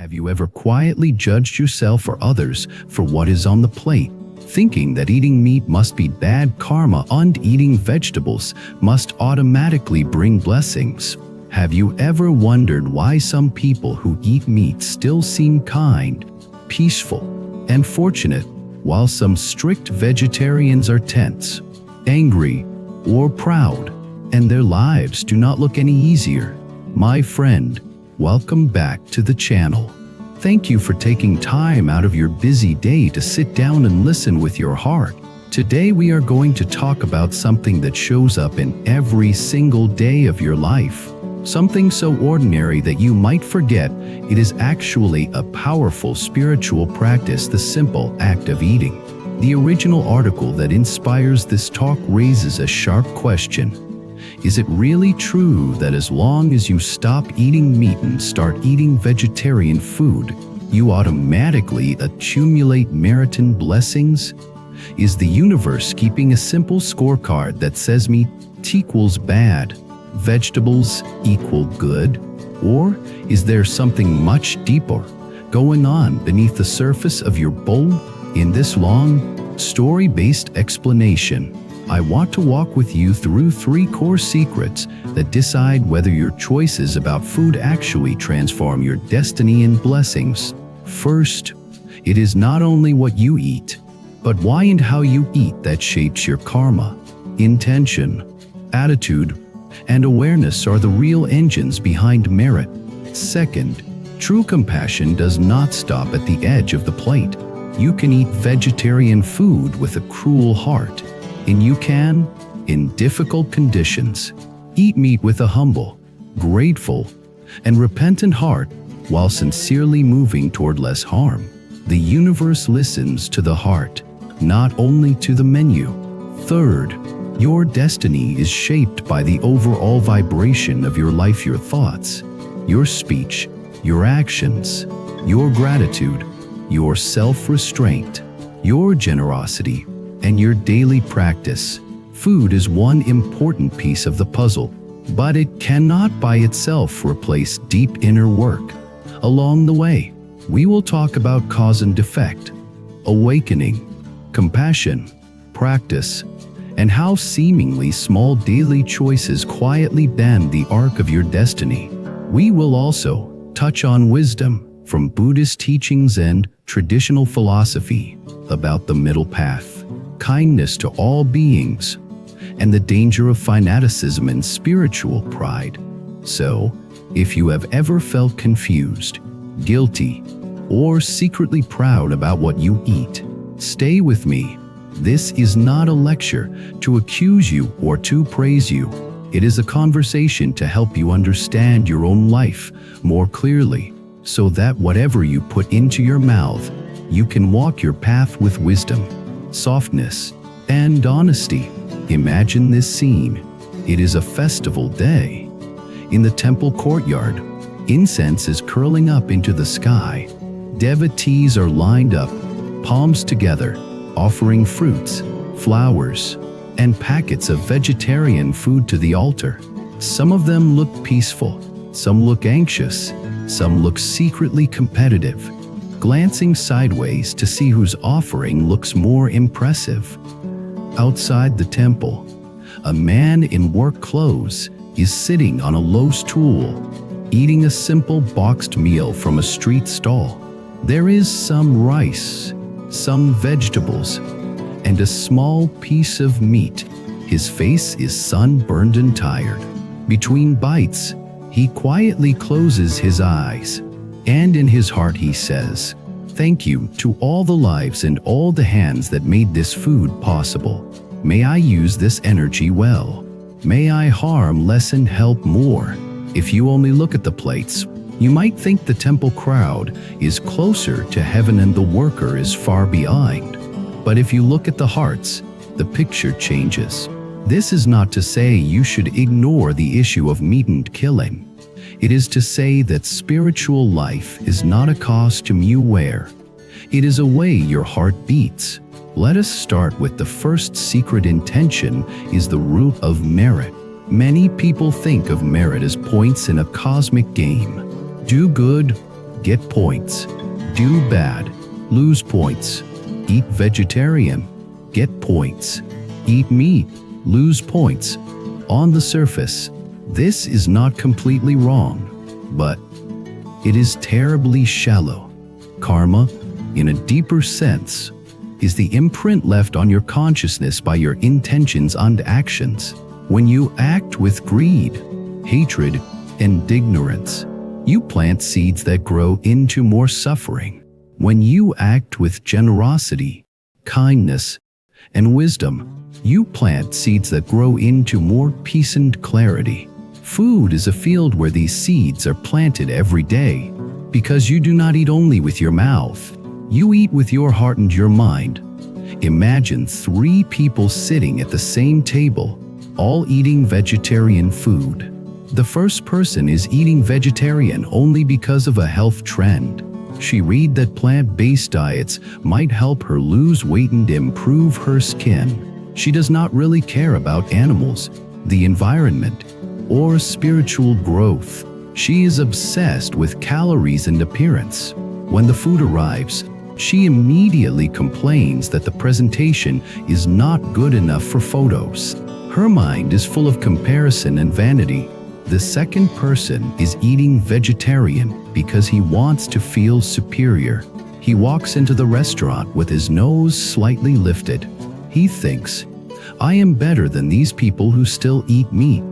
Have you ever quietly judged yourself or others for what is on the plate, thinking that eating meat must be bad karma and eating vegetables must automatically bring blessings? Have you ever wondered why some people who eat meat still seem kind, peaceful, and fortunate, while some strict vegetarians are tense, angry, or proud, and their lives do not look any easier? My friend, welcome back to the channel. Thank you for taking time out of your busy day to sit down and listen with your heart. Today we are going to talk about something that shows up in every single day of your life. Something so ordinary that you might forget it is actually a powerful spiritual practice: the simple act of eating. The original article that inspires this talk raises a sharp question. Is it really true that as long as you stop eating meat and start eating vegetarian food, you automatically accumulate merited blessings? Is the universe keeping a simple scorecard that says meat equals bad, vegetables equal good? Or is there something much deeper going on beneath the surface of your bowl? In this long, story-based explanation, I want to walk with you through 3 core secrets that decide whether your choices about food actually transform your destiny and blessings. First, it is not only what you eat, but why and how you eat that shapes your karma. Intention, attitude, and awareness are the real engines behind merit. Second, true compassion does not stop at the edge of the plate. You can eat vegetarian food with a cruel heart, and you can, in difficult conditions, eat meat with a humble, grateful, and repentant heart while sincerely moving toward less harm. The universe listens to the heart, not only to the menu. Third, your destiny is shaped by the overall vibration of your life: your thoughts, your speech, your actions, your gratitude, your self-restraint, your generosity, and your daily practice. Food is one important piece of the puzzle, but it cannot by itself replace deep inner work. Along the way, we will talk about cause and effect, awakening, compassion, practice, and how seemingly small daily choices quietly bend the arc of your destiny. We will also touch on wisdom from Buddhist teachings and traditional philosophy about the middle path, kindness to all beings, and the danger of fanaticism and spiritual pride. So, if you have ever felt confused, guilty, or secretly proud about what you eat, stay with me. This is not a lecture to accuse you or to praise you. It is a conversation to help you understand your own life more clearly, so that whatever you put into your mouth, you can walk your path with wisdom, softness, and honesty. Imagine this scene. It is a festival day. In the temple courtyard, incense is curling up into the sky. Devotees are lined up, palms together, offering fruits, flowers, and packets of vegetarian food to the altar. Some of them look peaceful, some look anxious, some look secretly competitive, glancing sideways to see whose offering looks more impressive. Outside the temple, a man in work clothes is sitting on a low stool, eating a simple boxed meal from a street stall. There is some rice, some vegetables, and a small piece of meat. His face is sunburned and tired. Between bites, he quietly closes his eyes, and in his heart he says, "Thank you to all the lives and all the hands that made this food possible. May I use this energy well. May I harm less and help more." If you only look at the plates, you might think the temple crowd is closer to heaven and the worker is far behind. But if you look at the hearts, the picture changes. This is not to say you should ignore the issue of meat and killing. It is to say that spiritual life is not a costume you wear. It is a way your heart beats. Let us start with the first secret. Intention is the root of merit. Many people think of merit as points in a cosmic game. Do good, get points. Do bad, lose points. Eat vegetarian, get points. Eat meat, lose points. On the surface, this is not completely wrong, but it is terribly shallow. Karma, in a deeper sense, is the imprint left on your consciousness by your intentions and actions. When you act with greed, hatred, and ignorance, you plant seeds that grow into more suffering. When you act with generosity, kindness, and wisdom, you plant seeds that grow into more peace and clarity. Food is a field where these seeds are planted every day, because you do not eat only with your mouth, you eat with your heart and your mind. Imagine 3 people sitting at the same table, all eating vegetarian food. The first person is eating vegetarian only because of a health trend. She read that plant-based diets might help her lose weight and improve her skin. She does not really care about animals, the environment, or spiritual growth. She is obsessed with calories and appearance. When the food arrives, she immediately complains that the presentation is not good enough for photos. Her mind is full of comparison and vanity. The second person is eating vegetarian because he wants to feel superior. He walks into the restaurant with his nose slightly lifted. He thinks, "I am better than these people who still eat meat.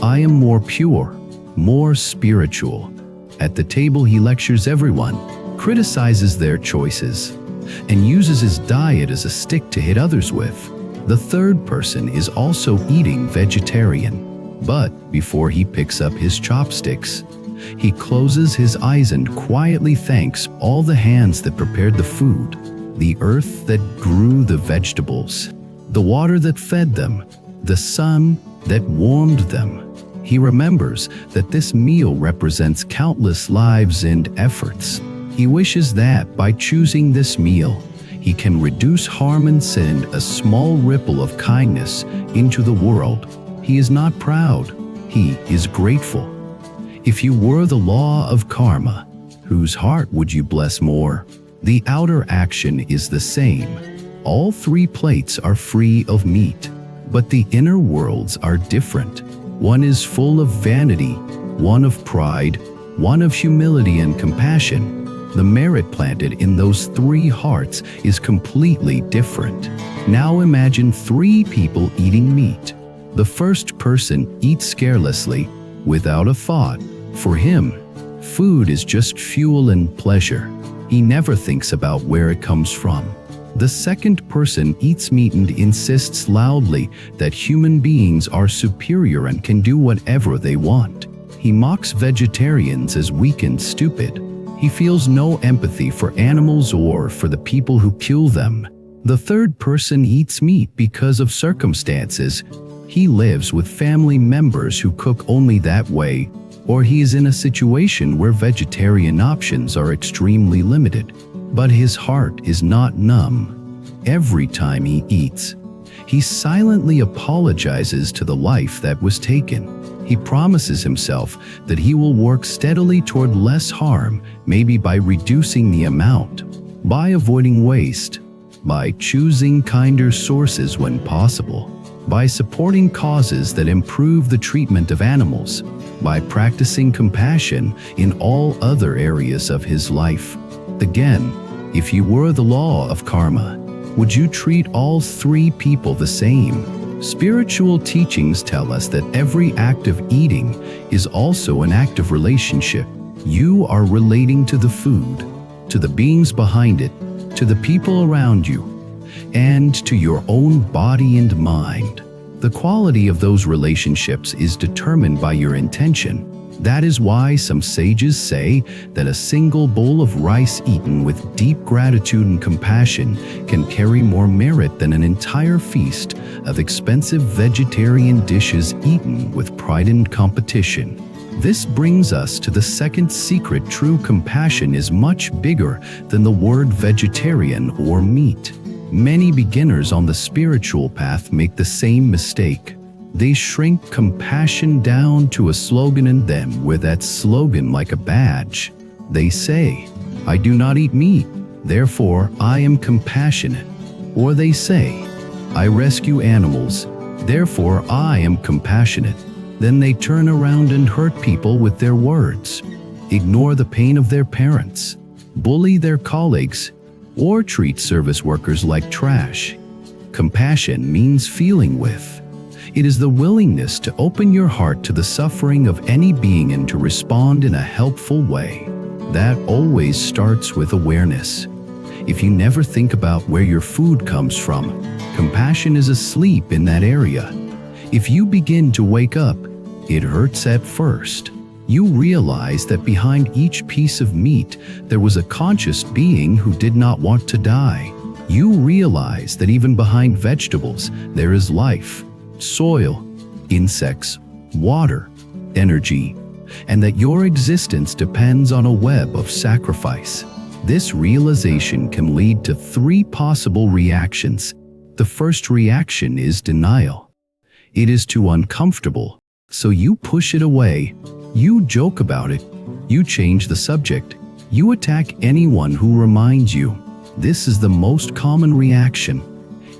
I am more pure, more spiritual." At the table, he lectures everyone, criticizes their choices, and uses his diet as a stick to hit others with. The third person is also eating vegetarian, but before he picks up his chopsticks, he closes his eyes and quietly thanks all the hands that prepared the food, the earth that grew the vegetables, the water that fed them, the sun that warmed them. He remembers that this meal represents countless lives and efforts. He wishes that by choosing this meal, he can reduce harm and send a small ripple of kindness into the world. He is not proud, he is grateful. If you were the law of karma, whose heart would you bless more? The outer action is the same. All 3 plates are free of meat, but the inner worlds are different. One is full of vanity, one of pride, one of humility and compassion. The merit planted in those 3 hearts is completely different. Now imagine 3 people eating meat. The first person eats carelessly, without a thought. For him, food is just fuel and pleasure. He never thinks about where it comes from. The second person eats meat and insists loudly that human beings are superior and can do whatever they want. He mocks vegetarians as weak and stupid. He feels no empathy for animals or for the people who kill them. The third person eats meat because of circumstances. He lives with family members who cook only that way, or he is in a situation where vegetarian options are extremely limited. But his heart is not numb. Every time he eats, he silently apologizes to the life that was taken. He promises himself that he will work steadily toward less harm, maybe by reducing the amount, by avoiding waste, by choosing kinder sources when possible, by supporting causes that improve the treatment of animals, by practicing compassion in all other areas of his life. Again, if you were the law of karma, would you treat all 3 people the same? Spiritual teachings tell us that every act of eating is also an act of relationship. You are relating to the food, to the beings behind it, to the people around you, and to your own body and mind. The quality of those relationships is determined by your intention. That is why some sages say that a single bowl of rice eaten with deep gratitude and compassion can carry more merit than an entire feast of expensive vegetarian dishes eaten with pride and competition. This brings us to the second secret. True compassion is much bigger than the word vegetarian or meat. Many beginners on the spiritual path make the same mistake. They shrink compassion down to a slogan and then wear that slogan like a badge. They say, "I do not eat meat, therefore I am compassionate." Or they say, "I rescue animals, therefore I am compassionate." Then they turn around and hurt people with their words, ignore the pain of their parents, bully their colleagues, or treat service workers like trash. Compassion means feeling with. It is the willingness to open your heart to the suffering of any being and to respond in a helpful way. That always starts with awareness. If you never think about where your food comes from, compassion is asleep in that area. If you begin to wake up, it hurts at first. You realize that behind each piece of meat, there was a conscious being who did not want to die. You realize that even behind vegetables, there is life, soil, insects, water, energy, and that your existence depends on a web of sacrifice. This realization can lead to 3 possible reactions. The first reaction is denial. It is too uncomfortable, so you push it away. You joke about it. You change the subject. You attack anyone who reminds you. This is the most common reaction.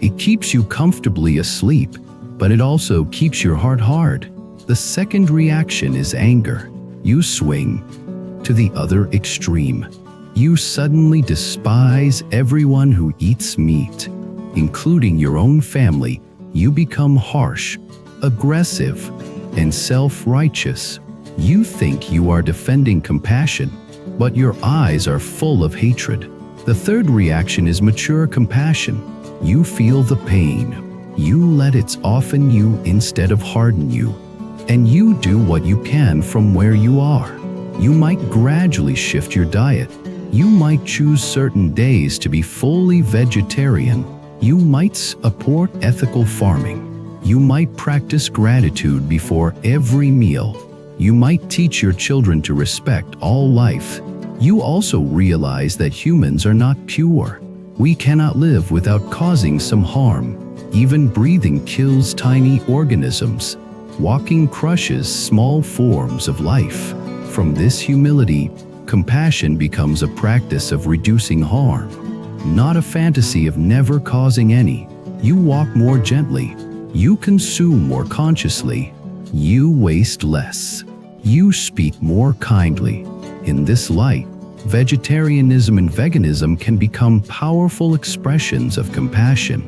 It keeps you comfortably asleep, but it also keeps your heart hard. The second reaction is anger. You swing to the other extreme. You suddenly despise everyone who eats meat, including your own family. You become harsh, aggressive, and self-righteous. You think you are defending compassion, but your eyes are full of hatred. The third reaction is mature compassion. You feel the pain. You let it soften you instead of harden you. And you do what you can from where you are. You might gradually shift your diet. You might choose certain days to be fully vegetarian. You might support ethical farming. You might practice gratitude before every meal. You might teach your children to respect all life. You also realize that humans are not pure. We cannot live without causing some harm. Even breathing kills tiny organisms. Walking crushes small forms of life. From this humility, compassion becomes a practice of reducing harm, not a fantasy of never causing any. You walk more gently. You consume more consciously. You waste less. You speak more kindly. In this light, vegetarianism and veganism can become powerful expressions of compassion,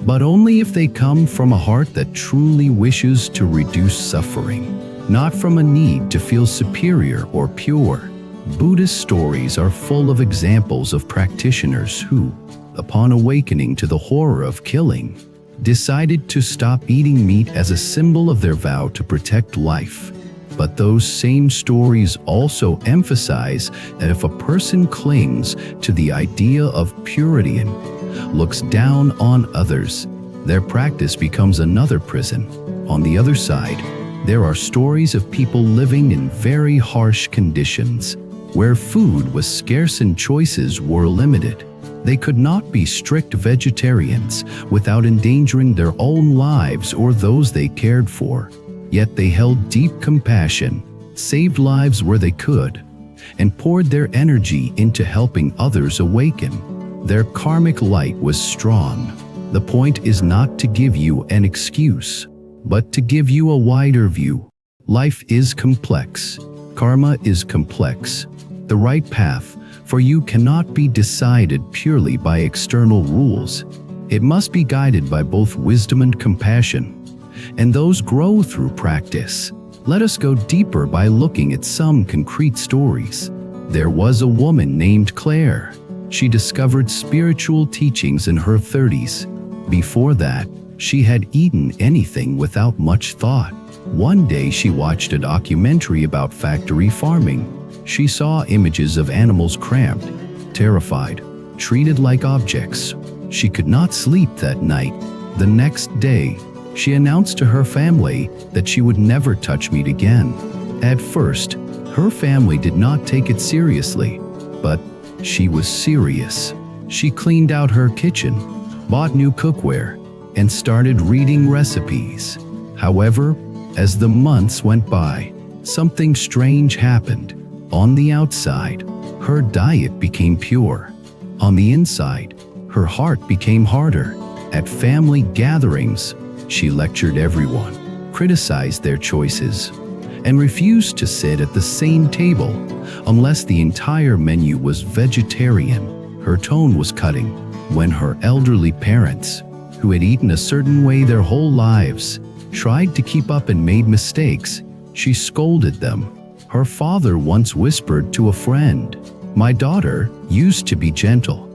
but only if they come from a heart that truly wishes to reduce suffering, not from a need to feel superior or pure. Buddhist stories are full of examples of practitioners who, upon awakening to the horror of killing, decided to stop eating meat as a symbol of their vow to protect life. But those same stories also emphasize that if a person clings to the idea of purity and looks down on others, their practice becomes another prison. On the other side, there are stories of people living in very harsh conditions, where food was scarce and choices were limited. They could not be strict vegetarians without endangering their own lives or those they cared for. Yet they held deep compassion, saved lives where they could, and poured their energy into helping others awaken. Their karmic light was strong. The point is not to give you an excuse, but to give you a wider view. Life is complex. Karma is complex. The right path for you cannot be decided purely by external rules. It must be guided by both wisdom and compassion, and those grow through practice. Let us go deeper by looking at some concrete stories. There was a woman named Claire. She discovered spiritual teachings in her 30s. Before that, she had eaten anything without much thought. One day she watched a documentary about factory farming. She saw images of animals cramped, terrified, treated like objects. She could not sleep that night. The next day, she announced to her family that she would never touch meat again. At first, her family did not take it seriously, but she was serious. She cleaned out her kitchen, bought new cookware, and started reading recipes. However, as the months went by, something strange happened. On the outside, Her diet became pure. On the inside, her heart became harder. At family gatherings, she lectured everyone, criticized their choices, and refused to sit at the same table unless the entire menu was vegetarian. Her tone was cutting. When her elderly parents, who had eaten a certain way their whole lives, tried to keep up and made mistakes, she scolded them. Her father once whispered to a friend, "My daughter used to be gentle.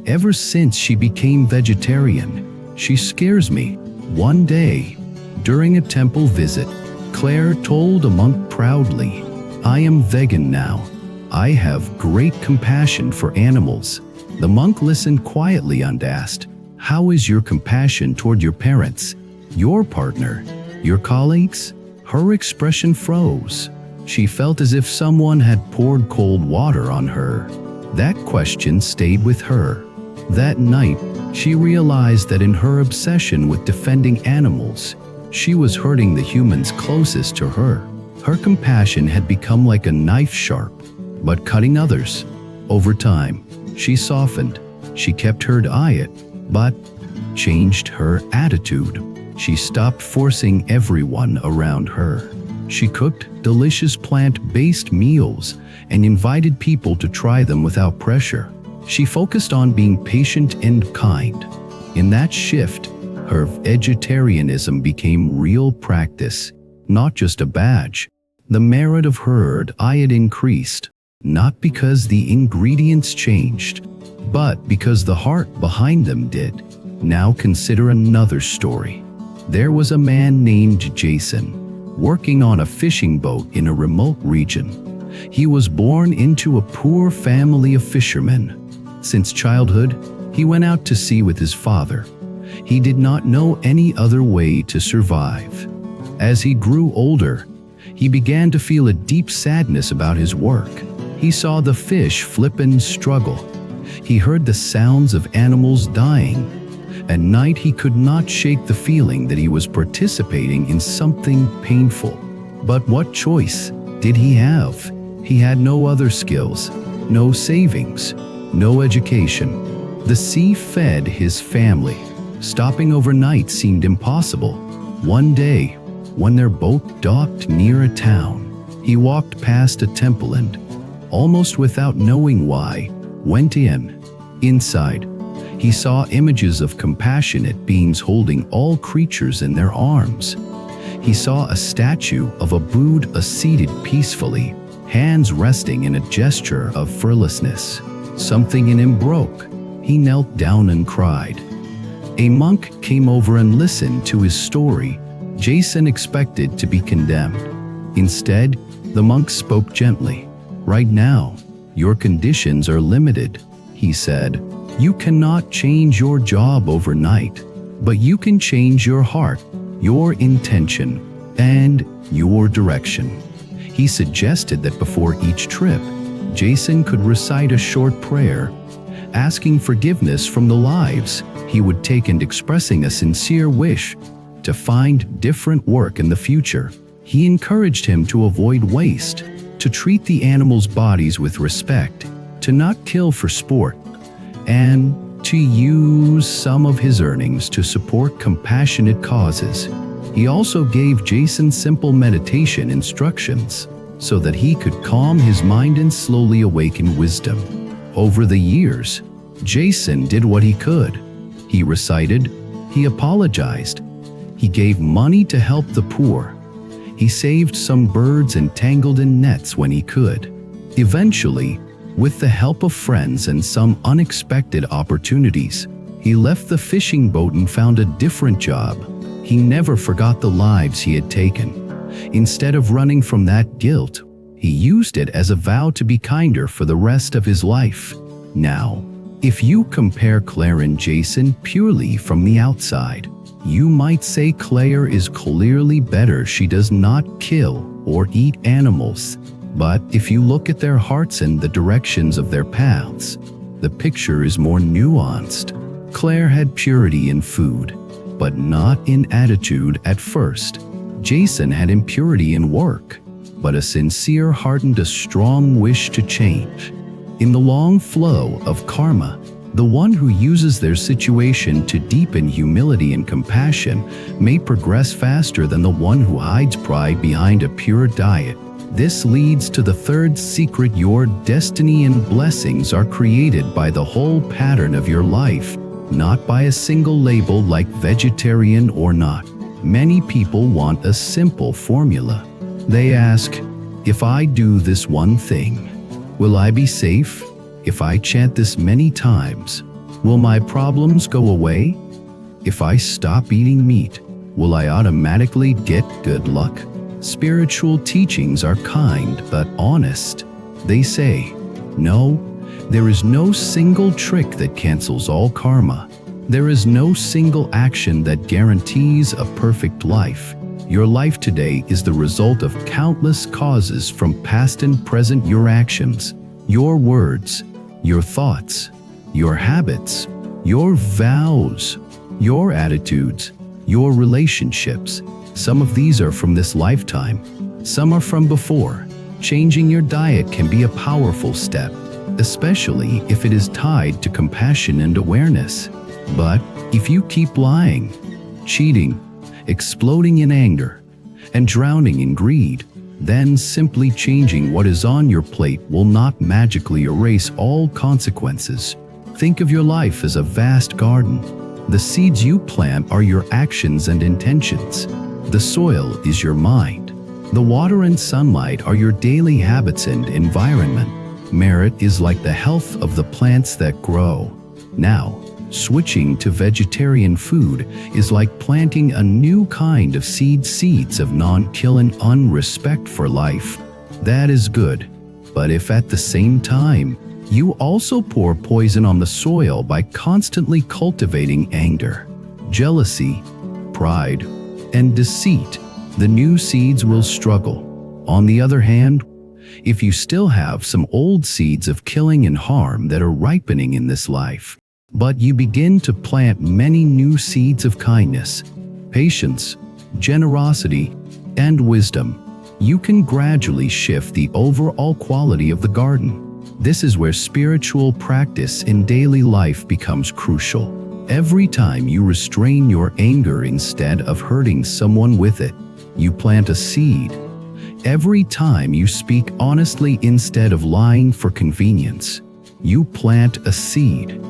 Ever since she became vegetarian, she scares me." One day, during a temple visit, Claire told a monk proudly, "I am vegan now. I have great compassion for animals." The monk listened quietly and asked, "How is your compassion toward your parents, your partner, your colleagues?" Her expression froze. She felt as if someone had poured cold water on her. That question stayed with her. That night, she realized that in her obsession with defending animals, she was hurting the humans closest to her. Her compassion had become like a knife sharp, but cutting others. Over time, she softened. She kept her diet, but changed her attitude. She stopped forcing everyone around her. She cooked delicious plant-based meals and invited people to try them without pressure. She focused on being patient and kind. In that shift, her vegetarianism became real practice, not just a badge. The merit of her diet increased, not because the ingredients changed, but because the heart behind them did. Now consider another story. There was a man named Jason, working on a fishing boat in a remote region. He was born into a poor family of fishermen. Since childhood, he went out to sea with his father. He did not know any other way to survive. As he grew older, he began to feel a deep sadness about his work. He saw the fish flip and struggle. He heard the sounds of animals dying. At night, he could not shake the feeling that he was participating in something painful. But what choice did he have? He had no other skills, no savings, no education. The sea fed his family. Stopping overnight seemed impossible. One day, when their boat docked near a town, he walked past a temple and, almost without knowing why, went in. Inside, he saw images of compassionate beings holding all creatures in their arms. He saw a statue of a Buddha seated peacefully, hands resting in a gesture of fearlessness. Something in him broke. He knelt down and cried. A monk came over and listened to his story. Jason expected to be condemned. Instead, the monk spoke gently. "Right now, your conditions are limited," he said. "You cannot change your job overnight, but you can change your heart, your intention, and your direction." He suggested that before each trip, Jason could recite a short prayer, asking forgiveness from the lives he would take and expressing a sincere wish to find different work in the future. He encouraged him to avoid waste, to treat the animals' bodies with respect, to not kill for sport, and to use some of his earnings to support compassionate causes. He also gave Jason simple meditation instructions so that he could calm his mind and slowly awaken wisdom. Over the years, Jason did what he could. He recited, he apologized, he gave money to help the poor. He saved some birds and tangled in nets when he could. Eventually, with the help of friends and some unexpected opportunities, he left the fishing boat and found a different job. He never forgot the lives he had taken. Instead of running from that guilt, he used it as a vow to be kinder for the rest of his life. Now, if you compare Claire and Jason purely from the outside, you might say Claire is clearly better. She does not kill or eat animals. But if you look at their hearts and the directions of their paths, the picture is more nuanced. Claire had purity in food, but not in attitude at first. Jason had impurity in work, but a sincere heart and a strong wish to change. In the long flow of karma, the one who uses their situation to deepen humility and compassion may progress faster than the one who hides pride behind a pure diet. This leads to the third secret: your destiny and blessings are created by the whole pattern of your life, not by a single label like vegetarian or not. Many people want a simple formula. They ask, if I do this one thing, will I be safe? If I chant this many times, will my problems go away? If I stop eating meat, will I automatically get good luck? Spiritual teachings are kind but honest. They say, no, there is no single trick that cancels all karma. There is no single action that guarantees a perfect life. Your life today is the result of countless causes from past and present. Your actions, your words, your thoughts, your habits, your vows, your attitudes, your relationships. Some of these are from this lifetime, some are from before. Changing your diet can be a powerful step, especially if it is tied to compassion and awareness. But if you keep lying, cheating, exploding in anger, and drowning in greed, then simply changing what is on your plate will not magically erase all consequences. Think of your life as a vast garden. The seeds you plant are your actions and intentions. The soil is your mind. The water and sunlight are your daily habits and environment. Merit is like the health of the plants that grow. Now, switching to vegetarian food is like planting a new kind of seeds of non-killing unrespect for life. That is good. But if at the same time, you also pour poison on the soil by constantly cultivating anger, jealousy, pride, and deceit, the new seeds will struggle. On the other hand, if you still have some old seeds of killing and harm that are ripening in this life, but you begin to plant many new seeds of kindness, patience, generosity, and wisdom, you can gradually shift the overall quality of the garden. This is where spiritual practice in daily life becomes crucial. Every time you restrain your anger instead of hurting someone with it, you plant a seed. Every time you speak honestly instead of lying for convenience, you plant a seed.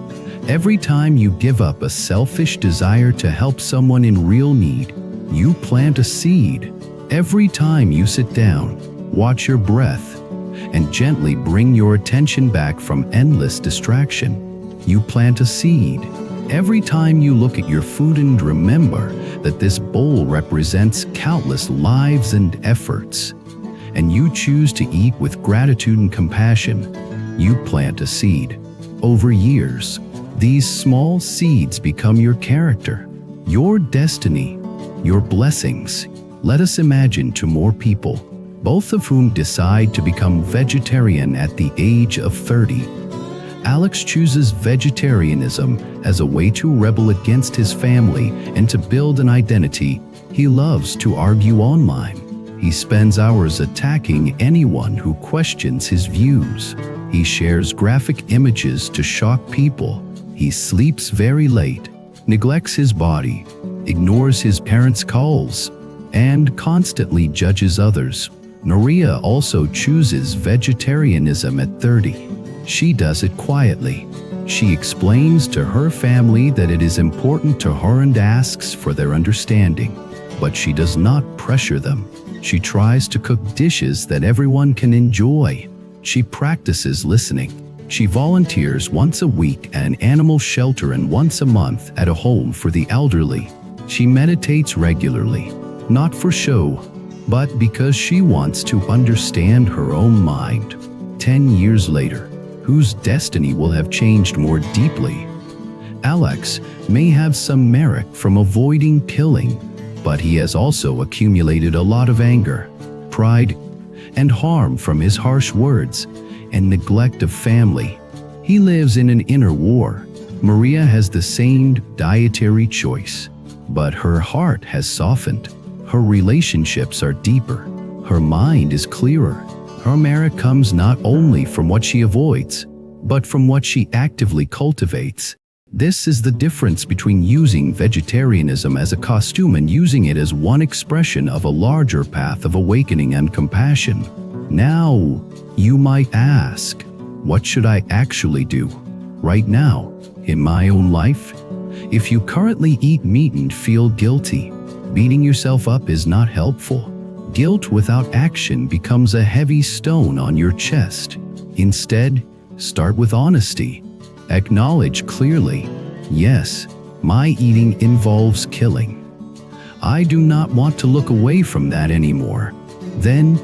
Every time you give up a selfish desire to help someone in real need, you plant a seed. Every time you sit down, watch your breath, and gently bring your attention back from endless distraction, you plant a seed. Every time you look at your food and remember that this bowl represents countless lives and efforts, and you choose to eat with gratitude and compassion, you plant a seed. Over years, these small seeds become your character, your destiny, your blessings. Let us imagine two more people, both of whom decide to become vegetarian at the age of 30. Alex chooses vegetarianism as a way to rebel against his family and to build an identity. He loves to argue online. He spends hours attacking anyone who questions his views. He shares graphic images to shock people. He sleeps very late, neglects his body, ignores his parents' calls, and constantly judges others. Maria also chooses vegetarianism at 30. She does it quietly. She explains to her family that it is important to her and asks for their understanding, but she does not pressure them. She tries to cook dishes that everyone can enjoy. She practices listening. She volunteers once a week at an animal shelter and once a month at a home for the elderly. She meditates regularly, not for show, but because she wants to understand her own mind. 10 years later, whose destiny will have changed more deeply? Alex may have some merit from avoiding killing, but he has also accumulated a lot of anger, pride, and harm from his harsh words and neglect of family. He lives in an inner war. Maria has the same dietary choice, but her heart has softened. Her relationships are deeper. Her mind is clearer. Her merit comes not only from what she avoids, but from what she actively cultivates. This is the difference between using vegetarianism as a costume and using it as one expression of a larger path of awakening and compassion. Now, you might ask, what should I actually do right now in my own life? If you currently eat meat and feel guilty, beating yourself up is not helpful. Guilt without action becomes a heavy stone on your chest. Instead, start with honesty. Acknowledge clearly, yes, my eating involves killing. I do not want to look away from that anymore. Then,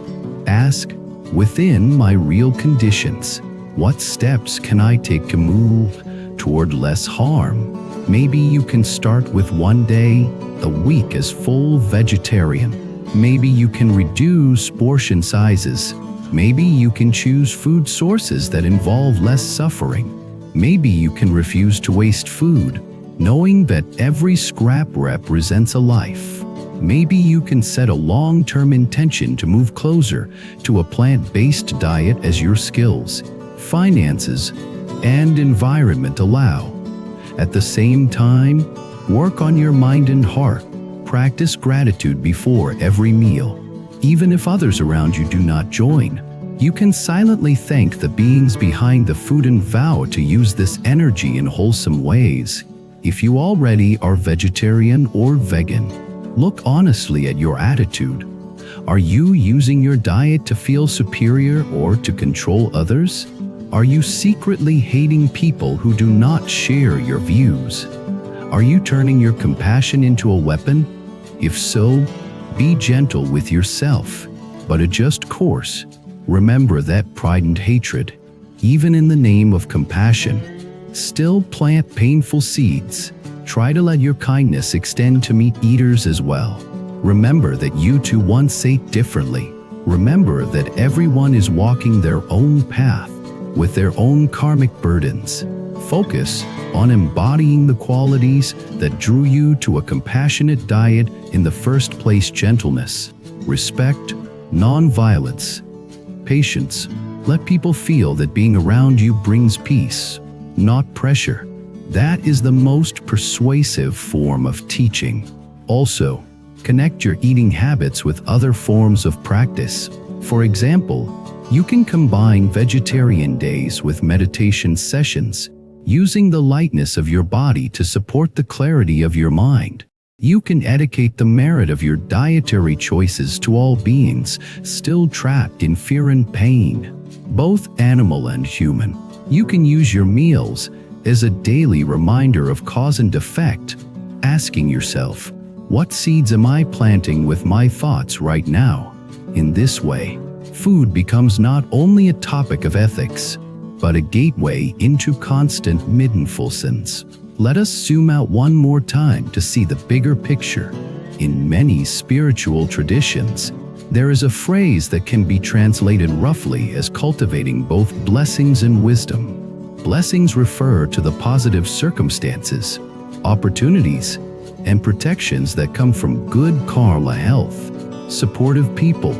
ask, within my real conditions, what steps can I take to move toward less harm? Maybe you can start with one day a week as full vegetarian. Maybe you can reduce portion sizes. Maybe you can choose food sources that involve less suffering. Maybe you can refuse to waste food, knowing that every scrap represents a life. Maybe you can set a long-term intention to move closer to a plant-based diet as your skills, finances, and environment allow. At the same time, work on your mind and heart. Practice gratitude before every meal. Even if others around you do not join, you can silently thank the beings behind the food and vow to use this energy in wholesome ways. If you already are vegetarian or vegan, look honestly at your attitude. Are you using your diet to feel superior or to control others? Are you secretly hating people who do not share your views? Are you turning your compassion into a weapon? If so, be gentle with yourself, but adjust course. Remember that pride and hatred, even in the name of compassion, still plant painful seeds. Try to let your kindness extend to meat eaters as well. Remember that you too once ate differently. Remember that everyone is walking their own path with their own karmic burdens. Focus on embodying the qualities that drew you to a compassionate diet in the first place: gentleness, respect, non-violence, patience. Let people feel that being around you brings peace, not pressure. That is the most persuasive form of teaching. Also, connect your eating habits with other forms of practice. For example, you can combine vegetarian days with meditation sessions, using the lightness of your body to support the clarity of your mind. You can dedicate the merit of your dietary choices to all beings still trapped in fear and pain, both animal and human. You can use your meals as a daily reminder of cause and effect, asking yourself, what seeds am I planting with my thoughts right now? In this way, food becomes not only a topic of ethics, but a gateway into constant mindfulness. Let us zoom out one more time to see the bigger picture. In many spiritual traditions, there is a phrase that can be translated roughly as cultivating both blessings and wisdom. Blessings refer to the positive circumstances, opportunities, and protections that come from good karma, health, supportive people,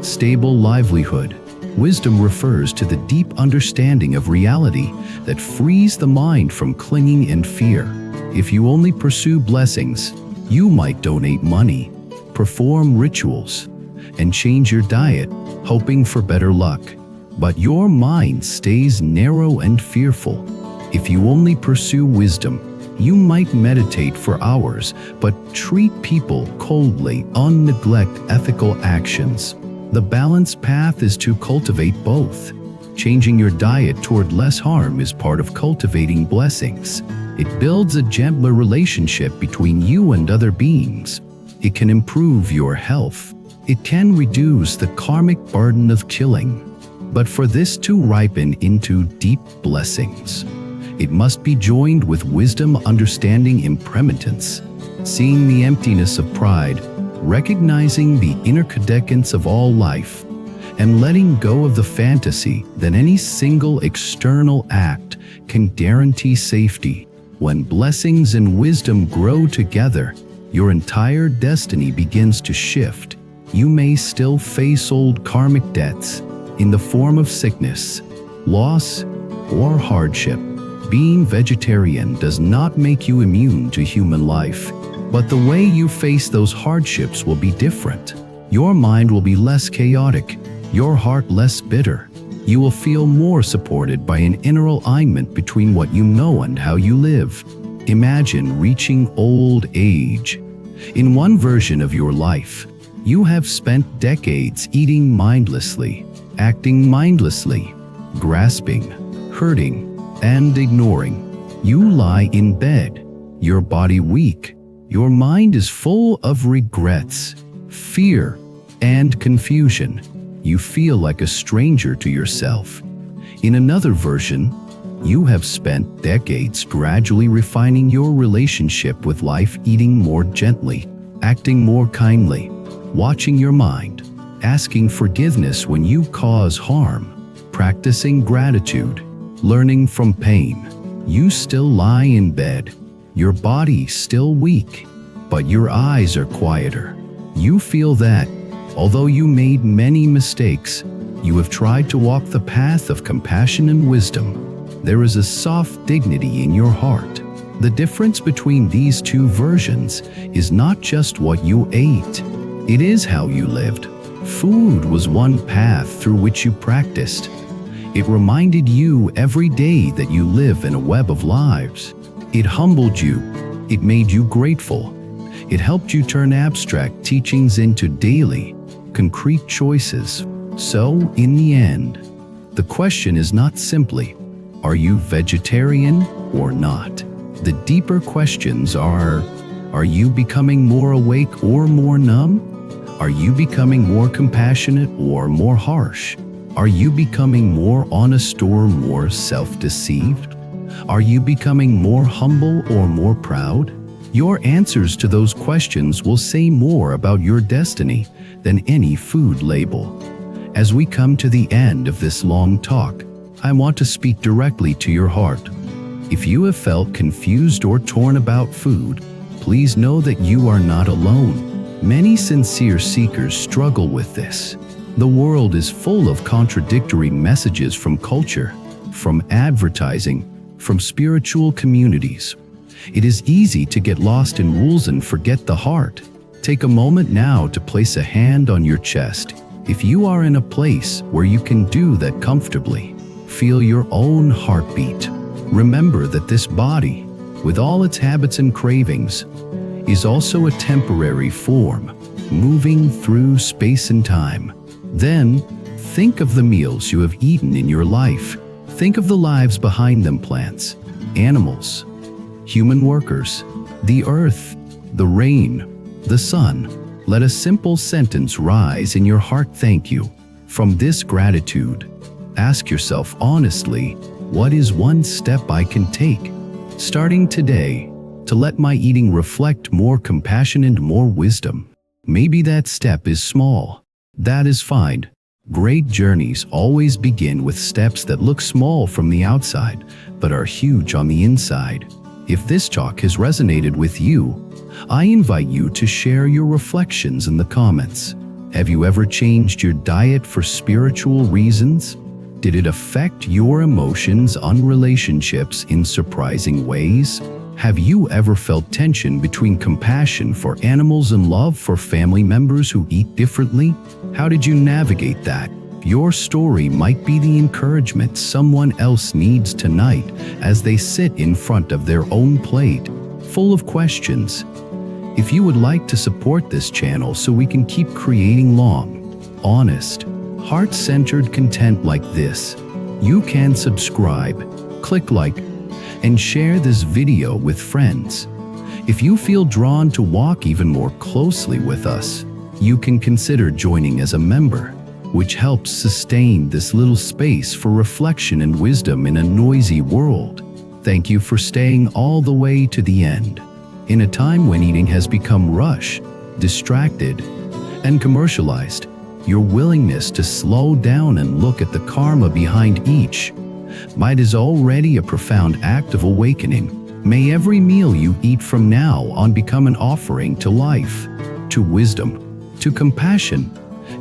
stable livelihood. Wisdom refers to the deep understanding of reality that frees the mind from clinging and fear. If you only pursue blessings, you might donate money, perform rituals, and change your diet, hoping for better luck. But your mind stays narrow and fearful. If you only pursue wisdom, you might meditate for hours, but treat people coldly and neglect ethical actions. The balanced path is to cultivate both. Changing your diet toward less harm is part of cultivating blessings. It builds a gentler relationship between you and other beings. It can improve your health. It can reduce the karmic burden of killing. But for this to ripen into deep blessings, it must be joined with wisdom, understanding impermanence, seeing the emptiness of pride, recognizing the interdependence of all life, and letting go of the fantasy that any single external act can guarantee safety. When blessings and wisdom grow together, your entire destiny begins to shift. You may still face old karmic debts in the form of sickness, loss, or hardship. Being vegetarian does not make you immune to human life, but the way you face those hardships will be different. Your mind will be less chaotic, your heart less bitter. You will feel more supported by an inner alignment between what you know and how you live. Imagine reaching old age. In one version of your life, you have spent decades eating mindlessly, acting mindlessly, grasping, hurting, and ignoring. You lie in bed, your body weak, your mind is full of regrets, fear, and confusion. You feel like a stranger to yourself. In another version, you have spent decades gradually refining your relationship with life, eating more gently, acting more kindly, watching your mind, asking forgiveness when you cause harm, practicing gratitude, learning from pain. You still lie in bed, your body still weak, but your eyes are quieter. You feel that, although you made many mistakes, you have tried to walk the path of compassion and wisdom. There is a soft dignity in your heart. The difference between these two versions is not just what you ate, it is how you lived. Food was one path through which you practiced. It reminded you every day that you live in a web of lives. It humbled you. It made you grateful. It helped you turn abstract teachings into daily, concrete choices. So, in the end, the question is not simply, are you vegetarian or not? The deeper questions are you becoming more awake or more numb? Are you becoming more compassionate or more harsh? Are you becoming more honest or more self-deceived? Are you becoming more humble or more proud? Your answers to those questions will say more about your destiny than any food label. As we come to the end of this long talk, I want to speak directly to your heart. If you have felt confused or torn about food, please know that you are not alone. Many sincere seekers struggle with this. The world is full of contradictory messages from culture, from advertising, from spiritual communities. It is easy to get lost in rules and forget the heart. Take a moment now to place a hand on your chest. If you are in a place where you can do that comfortably, feel your own heartbeat. Remember that this body, with all its habits and cravings, is also a temporary form, moving through space and time. Then, think of the meals you have eaten in your life. Think of the lives behind them: plants, animals, human workers, the earth, the rain, the sun. Let a simple sentence rise in your heart: thank you. From this gratitude, ask yourself honestly, what is one step I can take, starting today, to let my eating reflect more compassion and more wisdom? Maybe that step is small. That is fine. Great journeys always begin with steps that look small from the outside, but are huge on the inside. If this talk has resonated with you, I invite you to share your reflections in the comments. Have you ever changed your diet for spiritual reasons? Did it affect your emotions and relationships in surprising ways? Have you ever felt tension between compassion for animals and love for family members who eat differently? How did you navigate that? Your story might be the encouragement someone else needs tonight as they sit in front of their own plate, full of questions. If you would like to support this channel so we can keep creating long, honest, heart-centered content like this, you can subscribe, click like, and share this video with friends. If you feel drawn to walk even more closely with us, you can consider joining as a member, which helps sustain this little space for reflection and wisdom in a noisy world. Thank you for staying all the way to the end. In a time when eating has become rushed, distracted, and commercialized, your willingness to slow down and look at the karma behind each bite is already a profound act of awakening. May every meal you eat from now on become an offering to life, to wisdom, to compassion,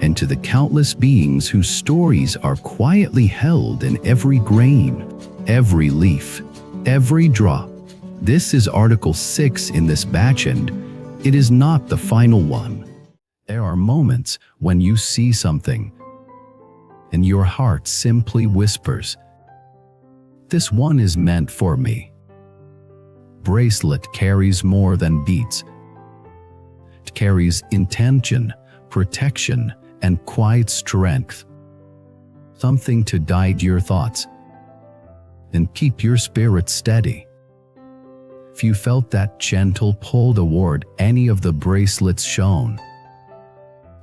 and to the countless beings whose stories are quietly held in every grain. every leaf, every drop. This is Article 6 in this batch, and it is not the final one. There are moments when you see something and your heart simply whispers, "This one is meant for me." Bracelet carries more than beads. It carries intention, protection, and quiet strength. Something to guide your thoughts and keep your spirit steady. If you felt that gentle pull toward any of the bracelets shown,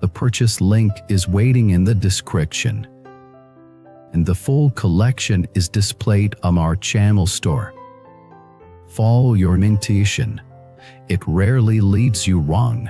the purchase link is waiting in the description, and the full collection is displayed on our channel store. Follow your intuition. It rarely leads you wrong.